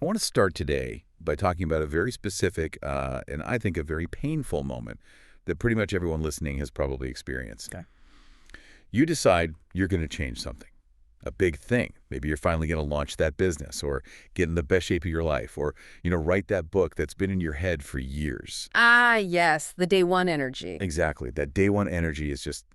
I want to start today by talking about a very specific and I think a very painful moment that pretty much everyone listening has probably experienced. Okay. You decide you're going to change something, a big thing. Maybe you're finally going to launch that business or get in the best shape of your life or, write that book that's been in your head for years. Ah, yes, the day one energy. Exactly. That day one energy is just,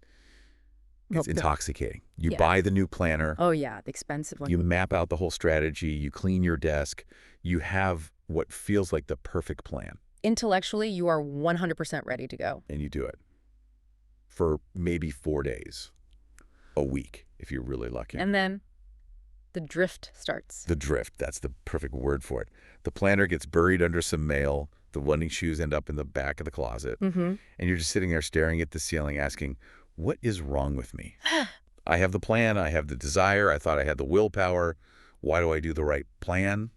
it's intoxicating. You Yeah. buy the new planner. Oh, yeah, the expensive one. You map out the whole strategy. You clean your desk. You have what feels like the perfect plan. Intellectually, you are 100% ready to go. And you do it for maybe 4 days, a week, if you're really lucky. And then the drift starts. The drift, that's the perfect word for it. The planner gets buried under some mail. The running shoes end up in the back of the closet. Mm-hmm. And you're just sitting there staring at the ceiling asking, what is wrong with me? I have the plan. I have the desire. I thought I had the willpower. Why do I do the right plan?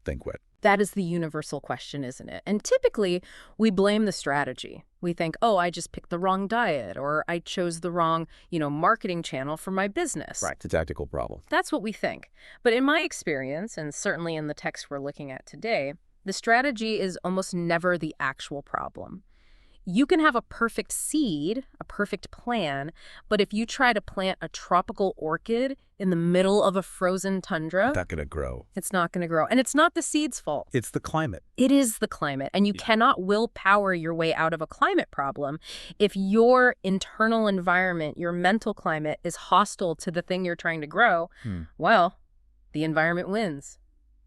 Think what? That is the universal question, isn't it? And typically, we blame the strategy. We think, oh, I just picked the wrong diet, or I chose the wrong, marketing channel for my business. Right. It's a tactical problem. That's what we think. But in my experience, and certainly in the text we're looking at today, the strategy is almost never the actual problem. You can have a perfect seed, a perfect plan, but if you try to plant a tropical orchid in the middle of a frozen tundra, It's not going to grow. it's not going to grow. And it's not the seed's fault. It's the climate. It is the climate, and you cannot willpower your way out of a climate problem if your internal environment, your mental climate, is hostile to the thing you're trying to grow. Well, the environment wins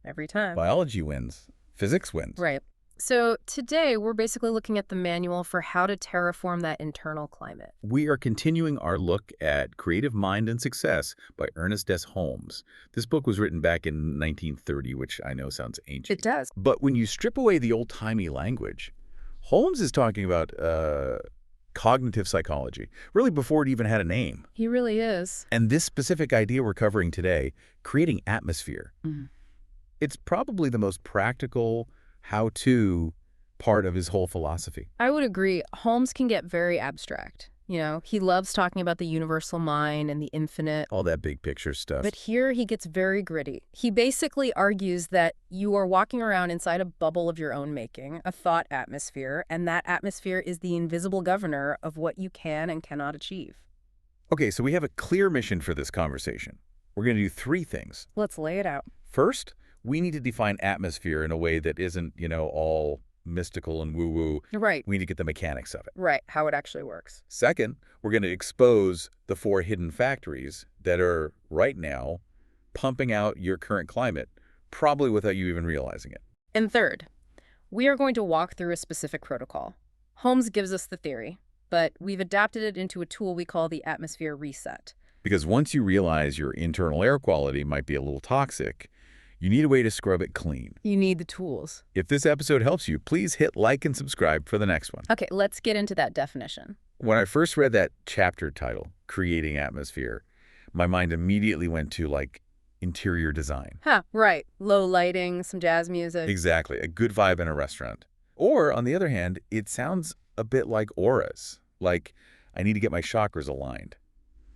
every time. Biology wins. Physics wins. Right. So today, we're basically looking at the manual for how to terraform that internal climate. We are continuing our look at Creative Mind and Success by Ernest S. Holmes. This book was written back in 1930, which I know sounds ancient. It does. But when you strip away the old-timey language, Holmes is talking about cognitive psychology, really before it even had a name. He really is. And this specific idea we're covering today, creating atmosphere, it's probably the most practical how-to part of his whole philosophy. I would agree. Holmes can get very abstract. He loves talking about the universal mind and the infinite. All that big picture stuff. But here he gets very gritty. He basically argues that you are walking around inside a bubble of your own making, a thought atmosphere, and that atmosphere is the invisible governor of what you can and cannot achieve. Okay, so we have a clear mission for this conversation. We're going to do 3 things. Let's lay it out. First, we need to define atmosphere in a way that isn't, all mystical and woo-woo. Right. We need to get the mechanics of it. Right, how it actually works. Second, we're going to expose the 4 hidden factories that are right now pumping out your current climate, probably without you even realizing it. And third, we are going to walk through a specific protocol. Holmes gives us the theory, but we've adapted it into a tool we call the atmosphere reset. Because once you realize your internal air quality might be a little toxic, you need a way to scrub it clean. You need the tools. If this episode helps you, please hit like and subscribe for the next one. Okay, let's get into that definition. When I first read that chapter title, Creating Atmosphere, my mind immediately went to, interior design. Right. Low lighting, some jazz music. Exactly. A good vibe in a restaurant. Or, on the other hand, it sounds a bit like auras. Like, I need to get my chakras aligned.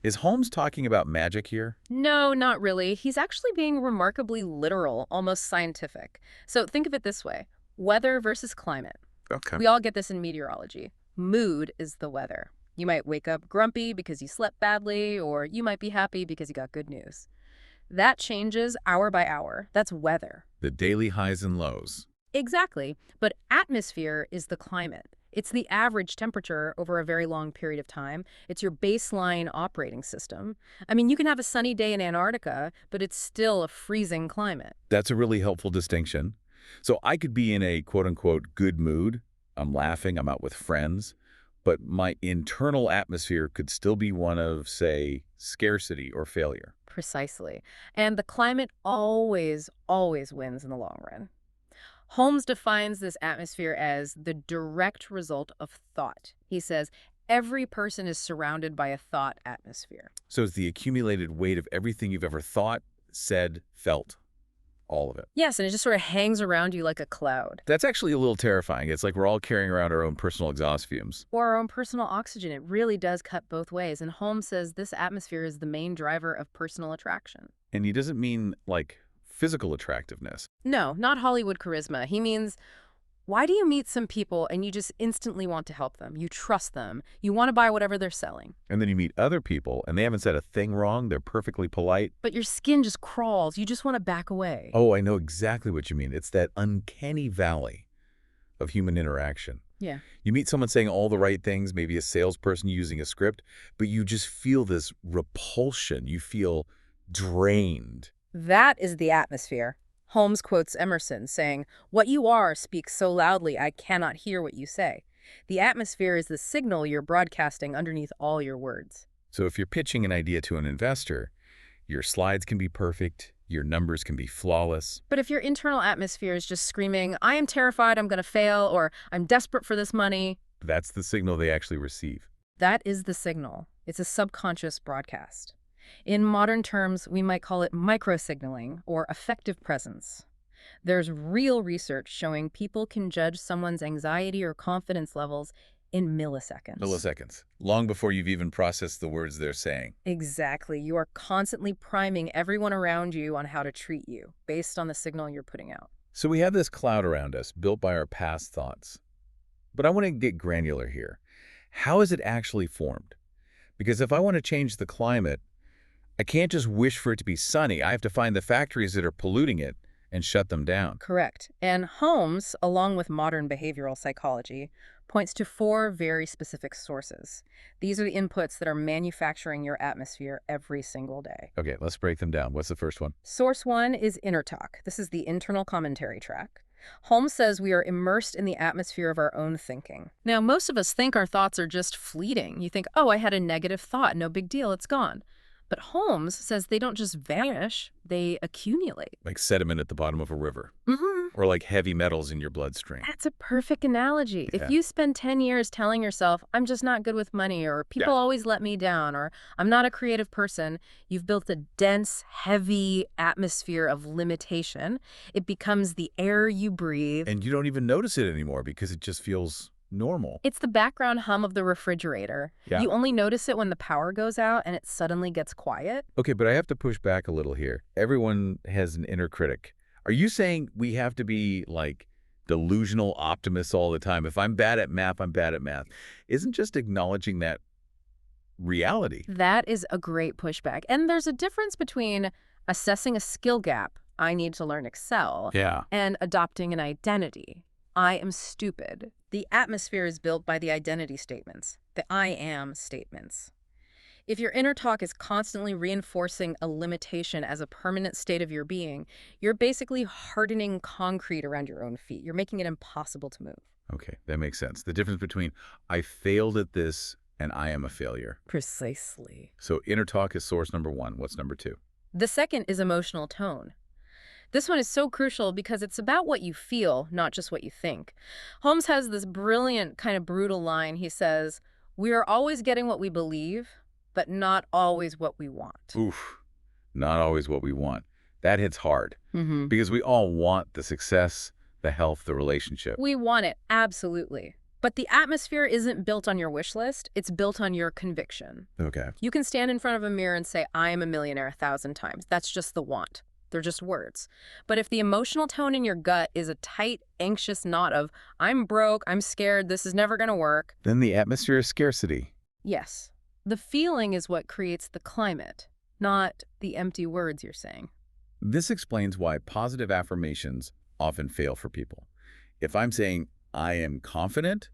Is Holmes talking about magic here? No, not really. He's actually being remarkably literal, almost scientific. So think of it this way. Weather versus climate. Okay. We all get this in meteorology. Mood is the weather. You might wake up grumpy because you slept badly, or you might be happy because you got good news. That changes hour by hour. That's weather. The daily highs and lows. Exactly. But atmosphere is the climate. It's the average temperature over a very long period of time. It's your baseline operating system. I mean, you can have a sunny day in Antarctica, but it's still a freezing climate. That's a really helpful distinction. So I could be in a quote-unquote good mood. I'm laughing, I'm out with friends. But my internal atmosphere could still be one of, say, scarcity or failure. Precisely. And the climate always wins in the long run. Holmes defines this atmosphere as the direct result of thought. He says every person is surrounded by a thought atmosphere. So it's the accumulated weight of everything you've ever thought, said, felt. All of it. Yes, and it just sort of hangs around you like a cloud. That's actually a little terrifying. It's like we're all carrying around our own personal exhaust fumes. Or our own personal oxygen. It really does cut both ways. And Holmes says this atmosphere is the main driver of personal attraction. And he doesn't mean, physical attractiveness. No, not Hollywood charisma. He means, why do you meet some people and you just instantly want to help them? You trust them. You want to buy whatever they're selling. And then you meet other people, and they haven't said a thing wrong. They're perfectly polite. But your skin just crawls. You just want to back away. Oh, I know exactly what you mean. It's that uncanny valley of human interaction. Yeah. You meet someone saying all the right things, maybe a salesperson using a script, but you just feel this repulsion. You feel drained. That is the atmosphere. Holmes quotes Emerson, saying, "What you are speaks so loudly I cannot hear what you say." The atmosphere is the signal you're broadcasting underneath all your words. So if you're pitching an idea to an investor, your slides can be perfect, your numbers can be flawless. But if your internal atmosphere is just screaming, "I am terrified, I'm going to fail," or "I'm desperate for this money," That's the signal they actually receive. that is the signal. It's a subconscious broadcast. In modern terms, we might call it microsignaling or affective presence. There's real research showing people can judge someone's anxiety or confidence levels in milliseconds. Milliseconds, long before you've even processed the words they're saying. Exactly. You are constantly priming everyone around you on how to treat you based on the signal you're putting out. So we have this cloud around us, built by our past thoughts. But I want to get granular here. How is it actually formed? Because if I want to change the climate, I can't just wish for it to be sunny. I have to find the factories that are polluting it and shut them down. Correct. And Holmes, along with modern behavioral psychology, points to 4 very specific sources. These are the inputs that are manufacturing your atmosphere every single day. Okay, let's break them down. What's the first one? Source 1 is inner talk. This is the internal commentary track. Holmes says we are immersed in the atmosphere of our own thinking. Now, most of us think our thoughts are just fleeting. You think, oh, I had a negative thought, no big deal, it's gone. But Holmes says they don't just vanish, they accumulate. Like sediment at the bottom of a river. Mm-hmm. Or like heavy metals in your bloodstream. That's a perfect analogy. Yeah. If you spend 10 years telling yourself, I'm just not good with money, or people always let me down, or I'm not a creative person, you've built a dense, heavy atmosphere of limitation. It becomes the air you breathe. And you don't even notice it anymore because it just feels normal. It's the background hum of the refrigerator. Yeah. You only notice it when the power goes out and it suddenly gets quiet. Okay, but I have to push back a little here. Everyone has an inner critic. Are you saying we have to be like delusional optimists all the time? If I'm bad at math, I'm bad at math. Isn't just acknowledging that reality? That is a great pushback. And there's a difference between assessing a skill gap, I need to learn Excel, Yeah. and adopting an identity. I am stupid. The atmosphere is built by the identity statements, the I am statements. If your inner talk is constantly reinforcing a limitation as a permanent state of your being, you're basically hardening concrete around your own feet. You're making it impossible to move. Okay, that makes sense. The difference between I failed at this and I am a failure. Precisely. So inner talk is source number 1. What's number 2? The second is emotional tone. This one is so crucial because it's about what you feel, not just what you think. Holmes has this brilliant, kind of brutal line. He says, "We are always getting what we believe, but not always what we want." Oof, not always what we want. That hits hard Mm-hmm. because we all want the success, the health, the relationship. We want it, absolutely. But the atmosphere isn't built on your wish list. It's built on your conviction. Okay. You can stand in front of a mirror and say, "I am a millionaire" 1,000 times. That's just the want. They're just words. But if the emotional tone in your gut is a tight, anxious knot of, "I'm broke, I'm scared, this is never going to work," Then the atmosphere is scarcity. yes, the feeling is what creates the climate, not the empty words you're saying. This explains why positive affirmations often fail for people. If I'm saying I am confident,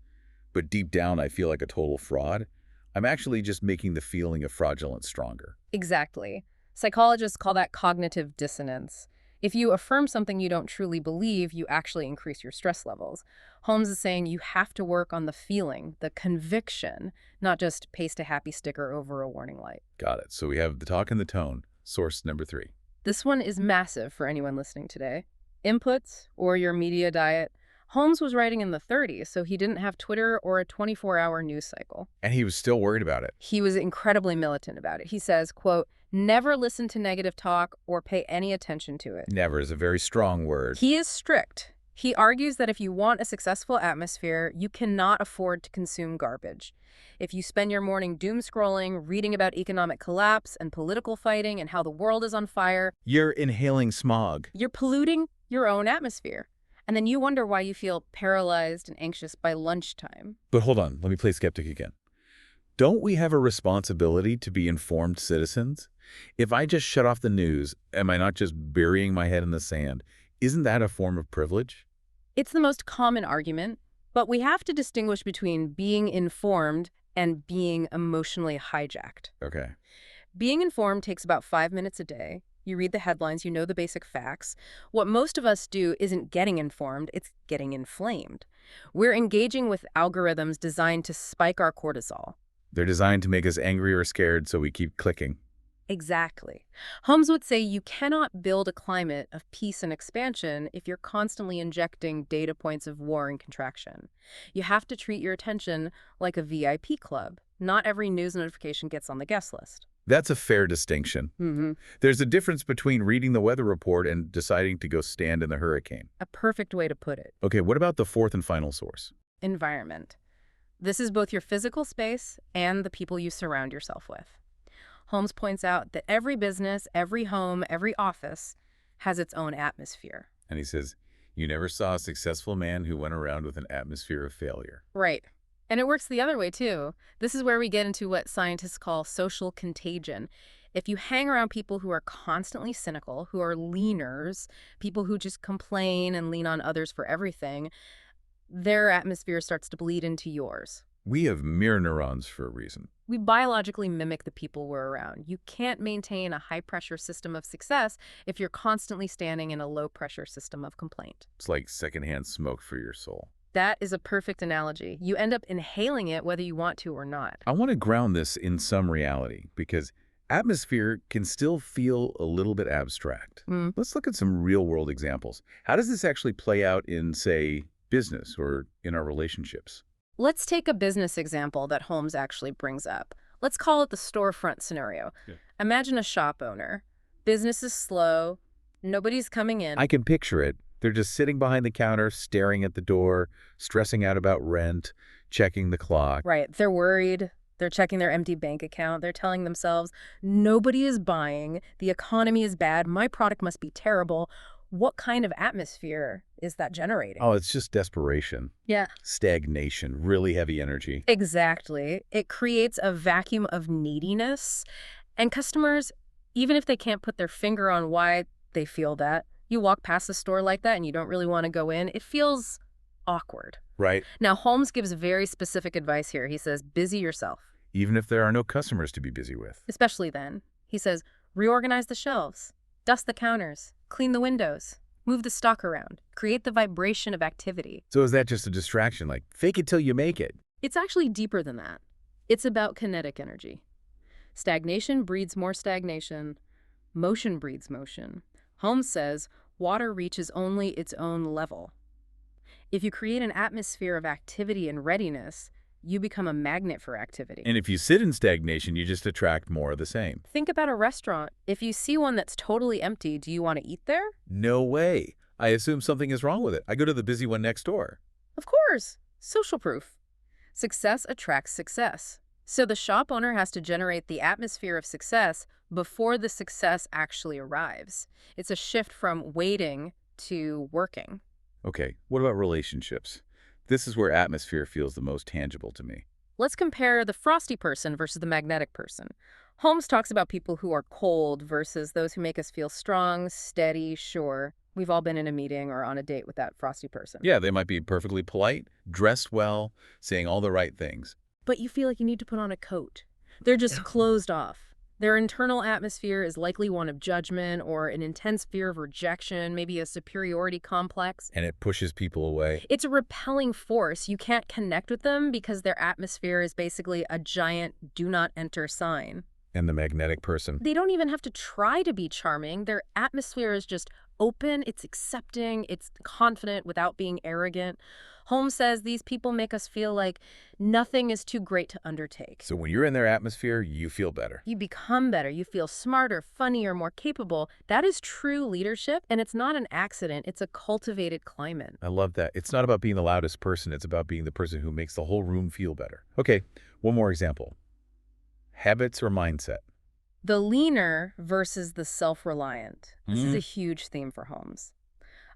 but deep down I feel like a total fraud, I'm actually just making the feeling of fraudulence stronger. Exactly. Psychologists call that cognitive dissonance. If you affirm something you don't truly believe, you actually increase your stress levels. Holmes is saying you have to work on the feeling, the conviction, not just paste a happy sticker over a warning light. Got it. So we have the talk and the tone, source number 3. This one is massive for anyone listening today. Inputs or your media diet. Holmes was writing in the 30s, so he didn't have Twitter or a 24-hour news cycle. And he was still worried about it. He was incredibly militant about it. He says, quote, "Never listen to negative talk or pay any attention to it." Never is a very strong word. He is strict. He argues that if you want a successful atmosphere, you cannot afford to consume garbage. If you spend your morning doom scrolling, reading about economic collapse and political fighting and how the world is on fire, You're inhaling smog. you're polluting your own atmosphere. And then you wonder why you feel paralyzed and anxious by lunchtime. But hold on, let me play skeptic again. Don't we have a responsibility to be informed citizens? If I just shut off the news, am I not just burying my head in the sand? Isn't that a form of privilege? It's the most common argument, but we have to distinguish between being informed and being emotionally hijacked. Okay. Being informed takes about 5 minutes a day. You read the headlines, you know the basic facts. What most of us do isn't getting informed, it's getting inflamed. We're engaging with algorithms designed to spike our cortisol. They're designed to make us angry or scared, so we keep clicking. Exactly. Holmes would say you cannot build a climate of peace and expansion if you're constantly injecting data points of war and contraction. You have to treat your attention like a VIP club. Not every news notification gets on the guest list. That's a fair distinction. There's a difference between reading the weather report and deciding to go stand in the hurricane. A perfect way to put it. Okay, what about the fourth and final source? Environment. This is both your physical space and the people you surround yourself with. Holmes points out that every business, every home, every office has its own atmosphere. And he says, you never saw a successful man who went around with an atmosphere of failure. Right. And it works the other way, too. This is where we get into what scientists call social contagion. If you hang around people who are constantly cynical, who are leaners, people who just complain and lean on others for everything, their atmosphere starts to bleed into yours. We have mirror neurons for a reason. We biologically mimic the people we're around. You can't maintain a high-pressure system of success if you're constantly standing in a low-pressure system of complaint. It's like secondhand smoke for your soul. That is a perfect analogy. You end up inhaling it whether you want to or not. I want to ground this in some reality because atmosphere can still feel a little bit abstract. Let's look at some real-world examples. How does this actually play out in, say, business or in our relationships? Let's take a business example that Holmes actually brings up. Let's call it the storefront scenario. Yeah. Imagine a shop owner. Business is slow. Nobody's coming in. I can picture it. They're just sitting behind the counter, staring at the door, stressing out about rent, checking the clock. Right. They're worried. They're checking their empty bank account. They're telling themselves, nobody is buying. The economy is bad. My product must be terrible. What kind of atmosphere is that generating? Oh, it's just desperation. Yeah. Stagnation, really heavy energy. Exactly. It creates a vacuum of neediness. And customers, even if they can't put their finger on why they feel that, you walk past a store like that and you don't really want to go in, it feels awkward. Right. Now, Holmes gives very specific advice here. He says, busy yourself. Even if there are no customers to be busy with. Especially then. He says, reorganize the shelves, dust the counters, clean the windows, move the stock around, create the vibration of activity. So is that just a distraction, like fake it till you make it? It's actually deeper than that. It's about kinetic energy. Stagnation breeds more stagnation. Motion breeds motion. Holmes says water reaches only its own level. If you create an atmosphere of activity and readiness, you become a magnet for activity. And if you sit in stagnation, you just attract more of the same. Think about a restaurant. If you see one that's totally empty, do you want to eat there? No way. I assume something is wrong with it. I go to the busy one next door. Of course. Social proof. Success attracts success. So the shop owner has to generate the atmosphere of success before the success actually arrives. It's a shift from waiting to working. Okay, what about relationships? This is where atmosphere feels the most tangible to me. Let's compare the frosty person versus the magnetic person. Holmes talks about people who are cold versus those who make us feel strong, steady, sure. We've all been in a meeting or on a date with that frosty person. Yeah, they might be perfectly polite, dressed well, saying all the right things. But you feel like you need to put on a coat. They're just closed off. Their internal atmosphere is likely one of judgment or an intense fear of rejection, maybe a superiority complex. And it pushes people away. It's a repelling force. You can't connect with them because their atmosphere is basically a giant do not enter sign. And the magnetic person. They don't even have to try to be charming. Their atmosphere is just open, it's accepting, it's confident without being arrogant. Holmes says these people make us feel like nothing is too great to undertake. So when you're in their atmosphere, you feel better. You become better. You feel smarter, funnier, more capable. That is true leadership, and it's not an accident. It's a cultivated climate. I love that. It's not about being the loudest person. It's about being the person who makes the whole room feel better. Okay, one more example. Habits or mindset? The leaner versus the self-reliant. This is a huge theme for Holmes.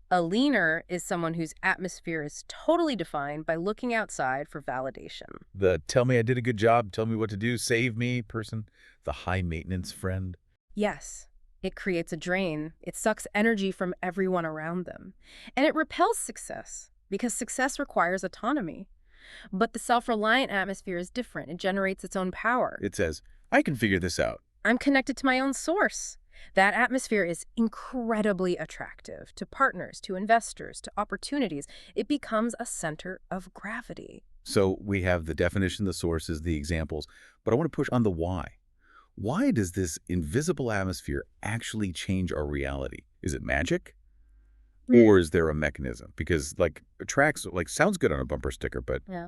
A leaner is someone whose atmosphere is totally defined by looking outside for validation. The tell me I did a good job, tell me what to do, save me person. The high-maintenance friend. Yes, it creates a drain. It sucks energy from everyone around them. And it repels success because success requires autonomy. But the self-reliant atmosphere is different. It generates its own power. It says, I can figure this out. I'm connected to my own source. That atmosphere is incredibly attractive to partners, to investors, to opportunities. It becomes a center of gravity. So we have the definition, the sources, the examples, but I want to push on the why. Why does this invisible atmosphere actually change our reality? Is it magic? Or is there a mechanism? Because attracts, sounds good on a bumper sticker, but Yeah.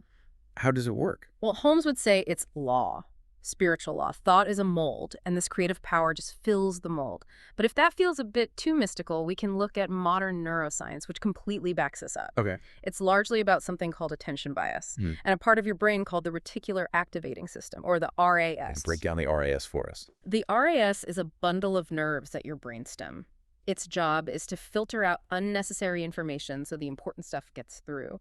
how does it work? Well, Holmes would say it's law, spiritual law. Thought is a mold, and this creative power just fills the mold. But if that feels a bit too mystical, we can look at modern neuroscience, which completely backs this up. Okay. It's largely about something called attention bias, and a part of your brain called the reticular activating system, or the RAS. Break down the RAS for us. The RAS is a bundle of nerves at your brainstem. Its job is to filter out unnecessary information so the important stuff gets through.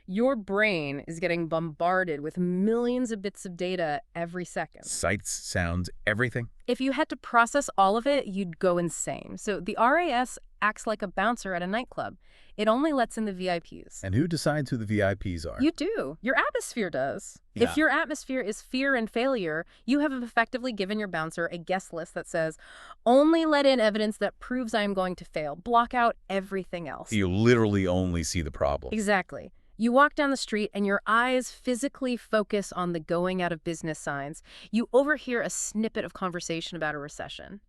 Your brain is getting bombarded with millions of bits of data every second. Sights, sounds, everything? If you had to process all of it, you'd go insane. So the RAS acts like a bouncer at a nightclub. It only lets in the VIPs. And who decides who the VIPs are? You do. Your atmosphere does. Yeah. If your atmosphere is fear and failure, you have effectively given your bouncer a guest list that says, only let in evidence that proves I am going to fail. Block out everything else. You literally only see the problem. Exactly. You walk down the street and your eyes physically focus on the going out of business signs. You overhear a snippet of conversation about a recession.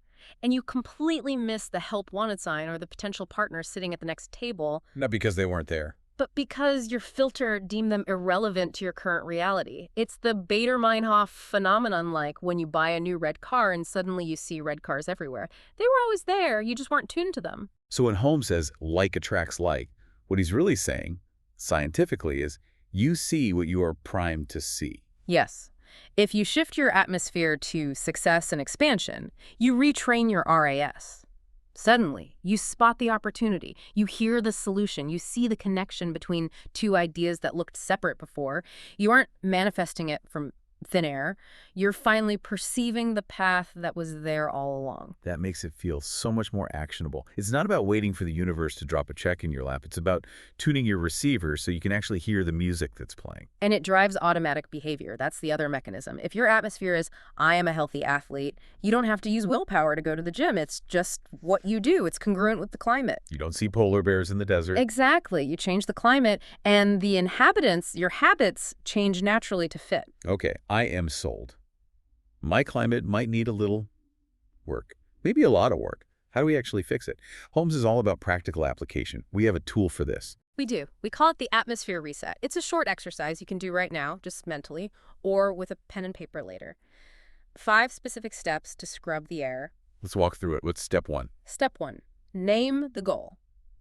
And you completely miss the help wanted sign or the potential partner sitting at the next table. Not because they weren't there. But because your filter deemed them irrelevant to your current reality. It's the Bader-Meinhof phenomenon, like when you buy a new red car and suddenly you see red cars everywhere. They were always there, you just weren't tuned to them. So when Holmes says like attracts like, what he's really saying, scientifically, is you see what you are primed to see. Yes. If you shift your atmosphere to success and expansion, you retrain your RAS. Suddenly, you spot the opportunity, you hear the solution, you see the connection between two ideas that looked separate before. You aren't manifesting it from thin air. You're finally perceiving the path that was there all along. That makes it feel so much more actionable. It's not about waiting for the universe to drop a check in your lap. It's about tuning your receiver so you can actually hear the music that's playing. And it drives automatic behavior. That's the other mechanism. If your atmosphere is, I am a healthy athlete, you don't have to use willpower to go to the gym. It's just what you do. It's congruent with the climate. You don't see polar bears in the desert. Exactly. You change the climate, and the inhabitants, your habits, change naturally to fit. Okay, I am sold. My climate might need a little work, maybe a lot of work. How do we actually fix it? Holmes is all about practical application. We have a tool for this. We do. We call it the atmosphere reset. It's a short exercise you can do right now, just mentally, or with a pen and paper later. 5 specific steps to scrub the air. Let's walk through it. What's step 1? Step 1, name the goal.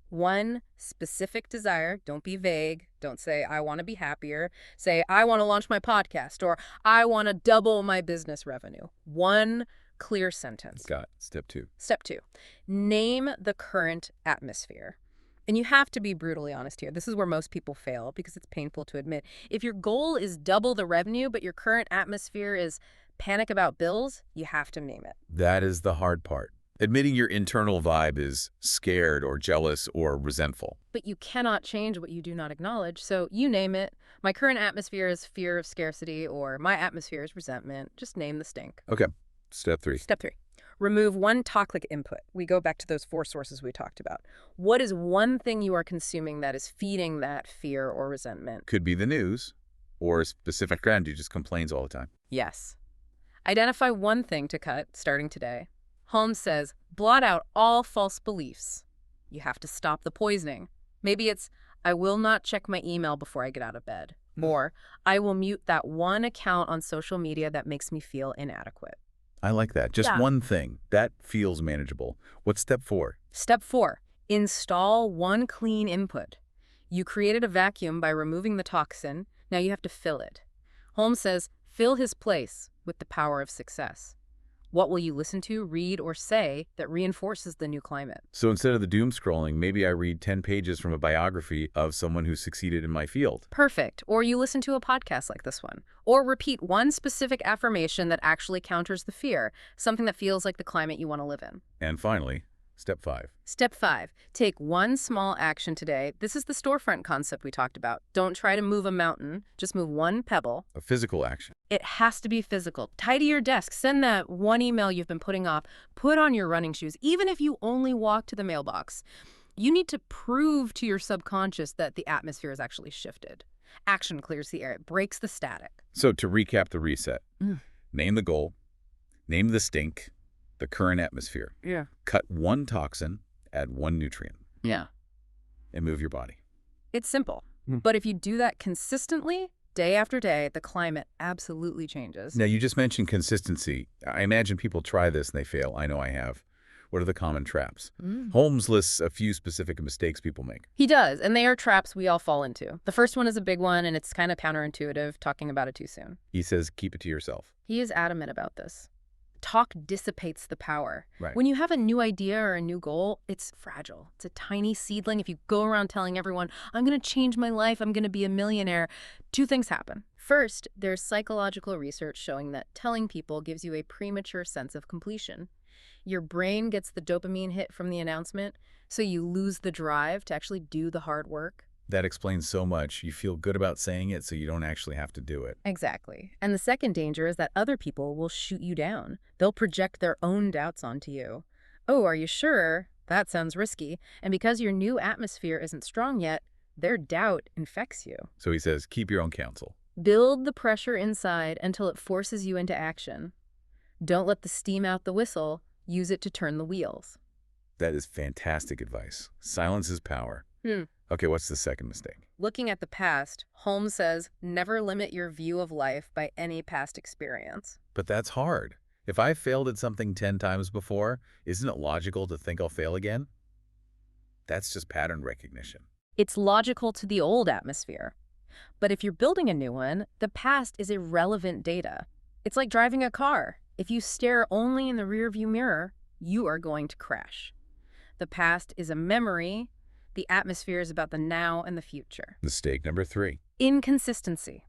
One specific desire. Don't be vague. Don't say, I want to be happier. Say, I want to launch my podcast, or I want to double my business revenue. One clear sentence. Got it. Step 2. Step 2, name the current atmosphere. And you have to be brutally honest here. This is where most people fail because it's painful to admit. If your goal is double the revenue, but your current atmosphere is panic about bills, you have to name it. That is the hard part. Admitting your internal vibe is scared or jealous or resentful. But you cannot change what you do not acknowledge, so you name it. My current atmosphere is fear of scarcity, or my atmosphere is resentment. Just name the stink. Okay. Step 3. Step 3, remove one toxic input. We go back to those 4 sources we talked about. What is one thing you are consuming that is feeding that fear or resentment? Could be the news or a specific friend who just complains all the time. Yes. Identify one thing to cut starting today. Holmes says, blot out all false beliefs. You have to stop the poisoning. Maybe it's, I will not check my email before I get out of bed. Or, I will mute that one account on social media that makes me feel inadequate. I like that. Just one thing. That feels manageable. What's step 4? Step 4, install one clean input. You created a vacuum by removing the toxin. Now you have to fill it. Holmes says, fill his place with the power of success. What will you listen to, read, or say that reinforces the new climate? So instead of the doom scrolling, maybe I read 10 pages from a biography of someone who succeeded in my field. Perfect. Or you listen to a podcast like this one. Or repeat one specific affirmation that actually counters the fear, something that feels like the climate you want to live in. And finally, step 5. Step 5, take one small action today. This is the storefront concept we talked about. Don't try to move a mountain, just move one pebble. A physical action. It has to be physical. Tidy your desk, send that one email you've been putting off, put on your running shoes, even if you only walk to the mailbox. You need to prove to your subconscious that the atmosphere has actually shifted. Action clears the air, it breaks the static. So to recap the reset, name the goal, name the stink, the current atmosphere. Yeah. Cut one toxin, add one nutrient. Yeah. And move your body. It's simple. But if you do that consistently, day after day, the climate absolutely changes. Now, you just mentioned consistency. I imagine people try this and they fail. I know I have. What are the common traps? Holmes lists a few specific mistakes people make. He does, and they are traps we all fall into. The first one is a big one, and it's kind of counterintuitive, talking about it too soon. He says, keep it to yourself. He is adamant about this. Talk dissipates the power. Right. When you have a new idea or a new goal, it's fragile. It's a tiny seedling. If you go around telling everyone, I'm going to change my life, I'm going to be a millionaire, two things happen. First, there's psychological research showing that telling people gives you a premature sense of completion. Your brain gets the dopamine hit from the announcement, so you lose the drive to actually do the hard work. That explains so much. You feel good about saying it, so you don't actually have to do it. Exactly. And the second danger is that other people will shoot you down. They'll project their own doubts onto you. Oh, are you sure? That sounds risky. And because your new atmosphere isn't strong yet, their doubt infects you. So he says, keep your own counsel. Build the pressure inside until it forces you into action. Don't let the steam out the whistle. Use it to turn the wheels. That is fantastic advice. Silence is power. Okay, what's the second mistake? Looking at the past, Holmes says, never limit your view of life by any past experience. But that's hard. If I failed at something 10 times before, isn't it logical to think I'll fail again? That's just pattern recognition. It's logical to the old atmosphere. But if you're building a new one, the past is irrelevant data. It's like driving a car. If you stare only in the rearview mirror, you are going to crash. The past is a memory. The atmosphere is about the now and the future. Mistake number 3. Inconsistency.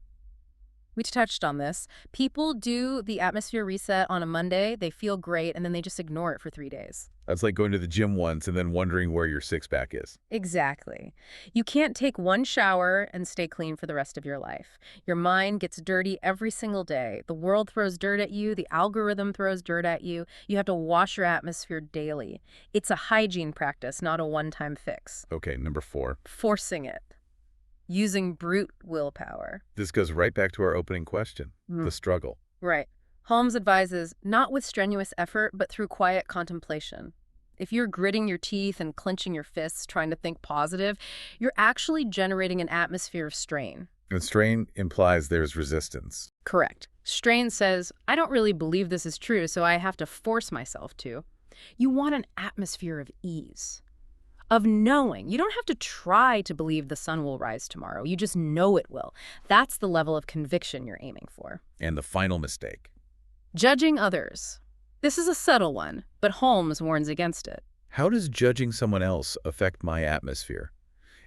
We touched on this. People do the atmosphere reset on a Monday, they feel great, and then they just ignore it for 3 days. That's like going to the gym once and then wondering where your six-pack is. Exactly. You can't take one shower and stay clean for the rest of your life. Your mind gets dirty every single day. The world throws dirt at you. The algorithm throws dirt at you. You have to wash your atmosphere daily. It's a hygiene practice, not a one-time fix. Okay, number 4. Forcing it. Using brute willpower. This goes right back to our opening question, the struggle. Right. Holmes advises not with strenuous effort, but through quiet contemplation. If you're gritting your teeth and clenching your fists trying to think positive, you're actually generating an atmosphere of strain. And strain implies there's resistance. Correct. Strain says, I don't really believe this is true, so I have to force myself to. You want an atmosphere of ease, of knowing. You don't have to try to believe the sun will rise tomorrow. You just know it will. That's the level of conviction you're aiming for. And the final mistake. Judging others. This is a subtle one, but Holmes warns against it. How does judging someone else affect my atmosphere?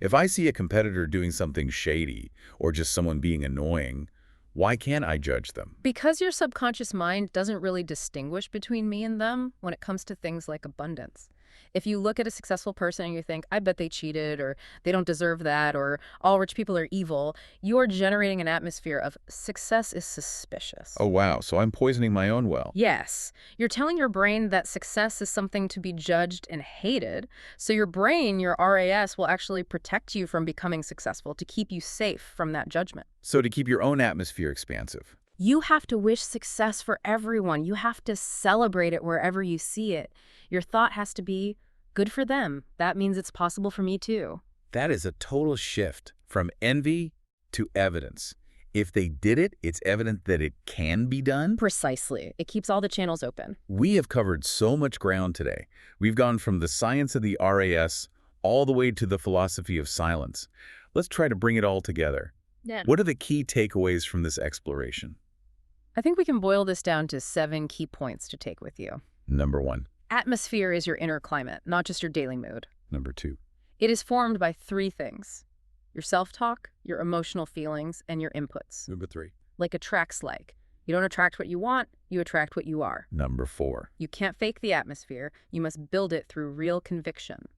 If I see a competitor doing something shady or just someone being annoying, why can't I judge them? Because your subconscious mind doesn't really distinguish between me and them when it comes to things like abundance. If you look at a successful person and you think, I bet they cheated, or they don't deserve that, or all rich people are evil, you're generating an atmosphere of success is suspicious. Oh, wow. So I'm poisoning my own well. Yes. You're telling your brain that success is something to be judged and hated. So your brain, your RAS, will actually protect you from becoming successful to keep you safe from that judgment. So to keep your own atmosphere expansive. You have to wish success for everyone. You have to celebrate it wherever you see it. Your thought has to be, good for them. That means it's possible for me too. That is a total shift from envy to evidence. If they did it, it's evident that it can be done. Precisely. It keeps all the channels open. We have covered so much ground today. We've gone from the science of the RAS all the way to the philosophy of silence. Let's try to bring it all together. Yeah. What are the key takeaways from this exploration? I think we can boil this down to 7 key points to take with you. Number 1. Atmosphere is your inner climate, not just your daily mood. Number 2. It is formed by 3 things: your self-talk, your emotional feelings, and your inputs. Number 3. Like attracts like. You don't attract what you want, you attract what you are. Number 4. You can't fake the atmosphere, you must build it through real conviction.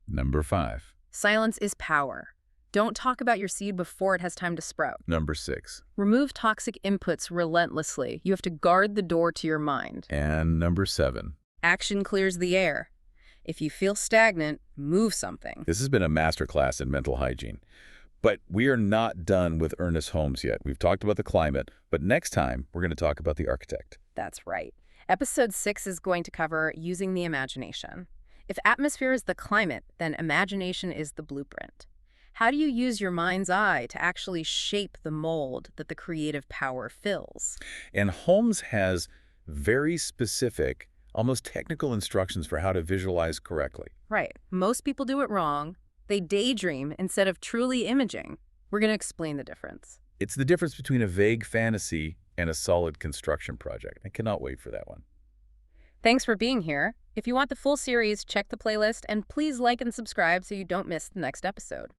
Number 5. Silence is power. Don't talk about your seed before it has time to sprout. Number 6. Remove toxic inputs relentlessly. You have to guard the door to your mind. And number 7. Action clears the air. If you feel stagnant, move something. This has been a masterclass in mental hygiene. But we are not done with Ernest Holmes yet. We've talked about the climate, but next time we're going to talk about the architect. That's right. Episode 6 is going to cover using the imagination. If atmosphere is the climate, then imagination is the blueprint. How do you use your mind's eye to actually shape the mold that the creative power fills? And Holmes has very specific, almost technical instructions for how to visualize correctly. Right. Most people do it wrong. They daydream instead of truly imaging. We're going to explain the difference. It's the difference between a vague fantasy and a solid construction project. I cannot wait for that one. Thanks for being here. If you want the full series, check the playlist, and please like and subscribe so you don't miss the next episode.